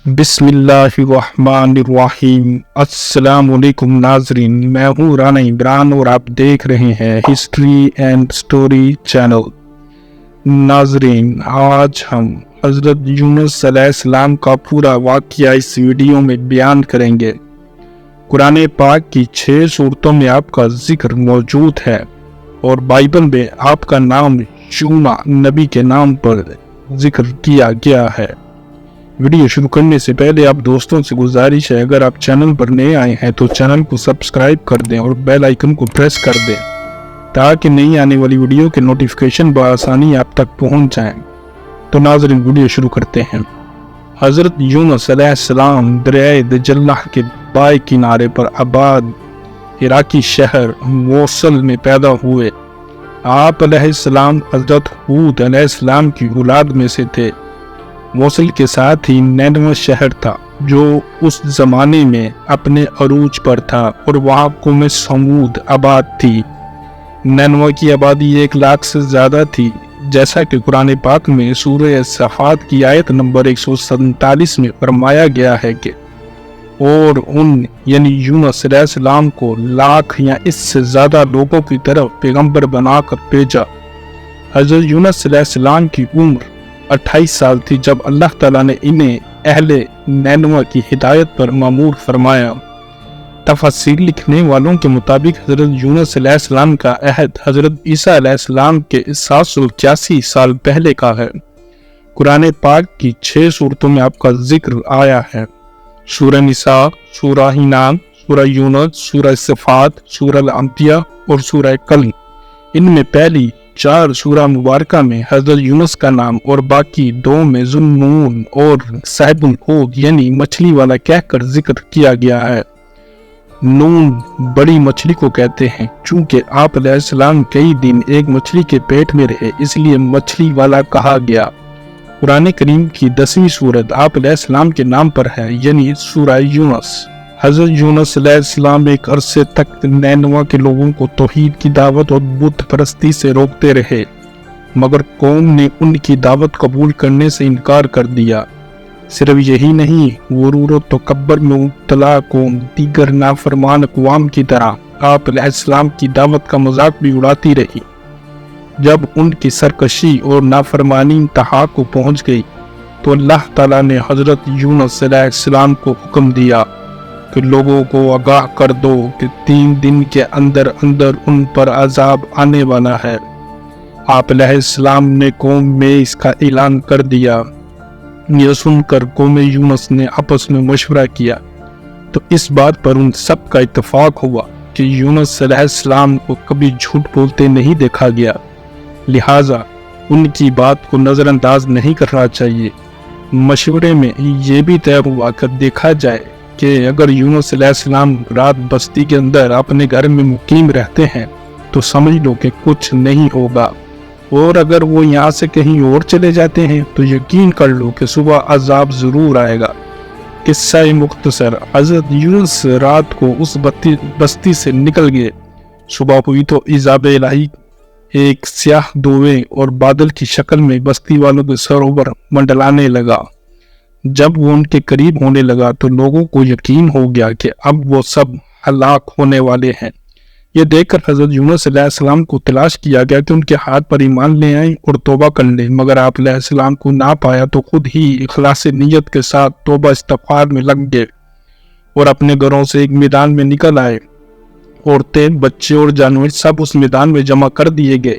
بسم اللہ الرحمن الرحیم۔ السلام علیکم ناظرین، میں ہوں رانا عمران اور آپ دیکھ رہے ہیں ہسٹری اینڈ سٹوری چینل۔ ناظرین، آج ہم حضرت یونس علیہ السلام کا پورا واقعہ اس ویڈیو میں بیان کریں گے۔ قرآن پاک کی 6 سورتوں میں آپ کا ذکر موجود ہے اور بائبل میں آپ کا نام یونا نبی کے نام پر ذکر کیا گیا ہے۔ ویڈیو شروع کرنے سے پہلے آپ دوستوں سے گزارش ہے، اگر آپ چینل پر نئے آئے ہیں تو چینل کو سبسکرائب کر دیں اور بیل آئیکن کو پریس کر دیں تاکہ نئی آنے والی ویڈیو کے نوٹیفیکیشن بآسانی آپ تک پہنچ جائیں۔ تو ناظرین، ویڈیو شروع کرتے ہیں۔ حضرت یونس علیہ السلام دریائے دجلہ کے بائیں کنارے پر آباد عراقی شہر موصل میں پیدا ہوئے۔ آپ علیہ السلام حضرت ہود علیہ السلام کی اولاد میں سے تھے۔ موصل کے ساتھ ہی نینوے شہر تھا جو اس زمانے میں اپنے عروج پر تھا اور وہاں قوم سمود آباد تھی۔ نینوے کی آبادی 1 لاکھ سے زیادہ تھی، جیسا کہ قرآن پاک میں سورہ صافات کی آیت نمبر 147 میں فرمایا گیا ہے کہ اور ان یعنی یونس علیہ السلام کو لاکھ یا اس سے زیادہ لوگوں کی طرف پیغمبر بنا کر بھیجا۔ حضرت یونس علیہ السلام کی عمر 28 سال تھی جب اللہ تعالیٰ نے انہیں اہل نینوے کی ہدایت پر مامور فرمایا۔ تفاسیر لکھنے والوں کے مطابق حضرت یونس علیہ السلام کا عہد حضرت عیسیٰ علیہ السلام کے 781 سال پہلے کا ہے۔ قرآن پاک کی 6 سورتوں میں آپ کا ذکر آیا ہے: سورہ نساء، سورہ انعام، سورہ یونس، سورہ صفات، سورہ الانبیاء اور سورہ قلم۔ ان میں پہلی 4 سورہ مبارکہ میں حضرت یونس کا نام اور باقی 2 میں ذو-النون اور صاحب الحوت یعنی مچھلی والا کہہ کر ذکر کیا گیا ہے۔ نون بڑی مچھلی کو کہتے ہیں، چونکہ آپ علیہ السلام کئی دن ایک مچھلی کے پیٹ میں رہے اس لیے مچھلی والا کہا گیا۔ قرآن کریم کی 10ویں سورت آپ علیہ السلام کے نام پر ہے، یعنی سورہ یونس۔ حضرت یونس علیہ السلام ایک عرصے تک نینوے کے لوگوں کو توحید کی دعوت اور بت پرستی سے روکتے رہے، مگر قوم نے ان کی دعوت قبول کرنے سے انکار کر دیا۔ صرف یہی نہیں، غرور و تکبر میں مبتلا قوم دیگر نافرمان اقوام کی طرح آپ علیہ السلام کی دعوت کا مذاق بھی اڑاتی رہی۔ جب ان کی سرکشی اور نافرمانی انتہا کو پہنچ گئی تو اللہ تعالیٰ نے حضرت یونس علیہ السلام کو حکم دیا کہ لوگوں کو آگاہ کر دو کہ 3 دن کے اندر اندر ان پر عذاب آنے والا ہے۔ آپ علیہ السلام نے قوم میں اس کا اعلان کر دیا۔ یہ سن کر قوم یونس نے آپس میں مشورہ کیا تو اس بات پر ان سب کا اتفاق ہوا کہ یونس علیہ السلام کو کبھی جھوٹ بولتے نہیں دیکھا گیا، لہٰذا ان کی بات کو نظر انداز نہیں کرنا چاہیے۔ مشورے میں یہ بھی طے ہوا کہ دیکھا جائے کہ اگر یونس علیہ السلام رات بستی کے اندر اپنے گھر میں مقیم رہتے ہیں تو سمجھ لو کہ کچھ نہیں ہوگا، اور اگر وہ یہاں سے کہیں اور چلے جاتے ہیں تو یقین کر لو کہ صبح عذاب ضرور آئے گا۔ قصہ مختصر: حضرت یونس رات کو اس بستی سے نکل گئے۔ صبح ہوئی تو عذاب الہی ایک سیاہ دھوئیں اور بادل کی شکل میں بستی والوں کے سروں پر منڈلانے لگا۔ جب وہ ان کے قریب ہونے لگا تو لوگوں کو یقین ہو گیا کہ اب وہ سب ہلاک ہونے والے ہیں۔ یہ دیکھ کر حضرت یونس علیہ السلام کو تلاش کیا گیا کہ ان کے ہاتھ پر ایمان لے آئیں اور توبہ کر لیں، مگر آپ علیہ السلام کو نہ پایا تو خود ہی اخلاص نیت کے ساتھ توبہ استغفار میں لگ گئے اور اپنے گھروں سے ایک میدان میں نکل آئے۔ عورتیں، بچے اور جانور سب اس میدان میں جمع کر دیے گئے۔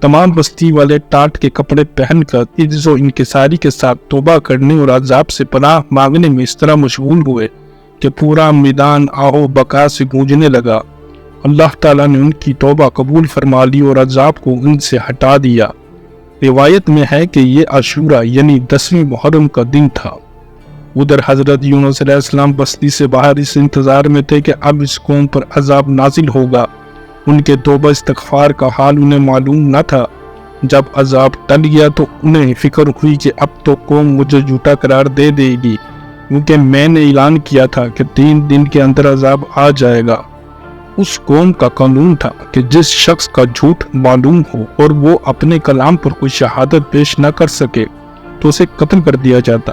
تمام بستی والے ٹاٹ کے کپڑے پہن کر عجز و انکساری کے ساتھ توبہ کرنے اور عذاب سے پناہ مانگنے میں اس طرح مشغول ہوئے کہ پورا میدان آہو بکا سے گونجنے لگا۔ اللہ تعالیٰ نے ان کی توبہ قبول فرما لی اور عذاب کو ان سے ہٹا دیا۔ روایت میں ہے کہ یہ عاشورہ یعنی 10ویں محرم کا دن تھا۔ ادھر حضرت یونس علیہ السلام بستی سے باہر اس انتظار میں تھے کہ اب اس قوم پر عذاب نازل ہوگا۔ ان کے توبہ استغفار کا حال انہیں معلوم نہ تھا۔ جب عذاب ٹل گیا تو انہیں فکر ہوئی کہ اب تو قوم مجھے جھوٹا قرار دے دے گی، کیونکہ میں نے اعلان کیا تھا کہ 3 دن کے اندر عذاب آ جائے گا۔ اس قوم کا قانون تھا کہ جس شخص کا جھوٹ معلوم ہو اور وہ اپنے کلام پر کوئی شہادت پیش نہ کر سکے تو اسے قتل کر دیا جاتا۔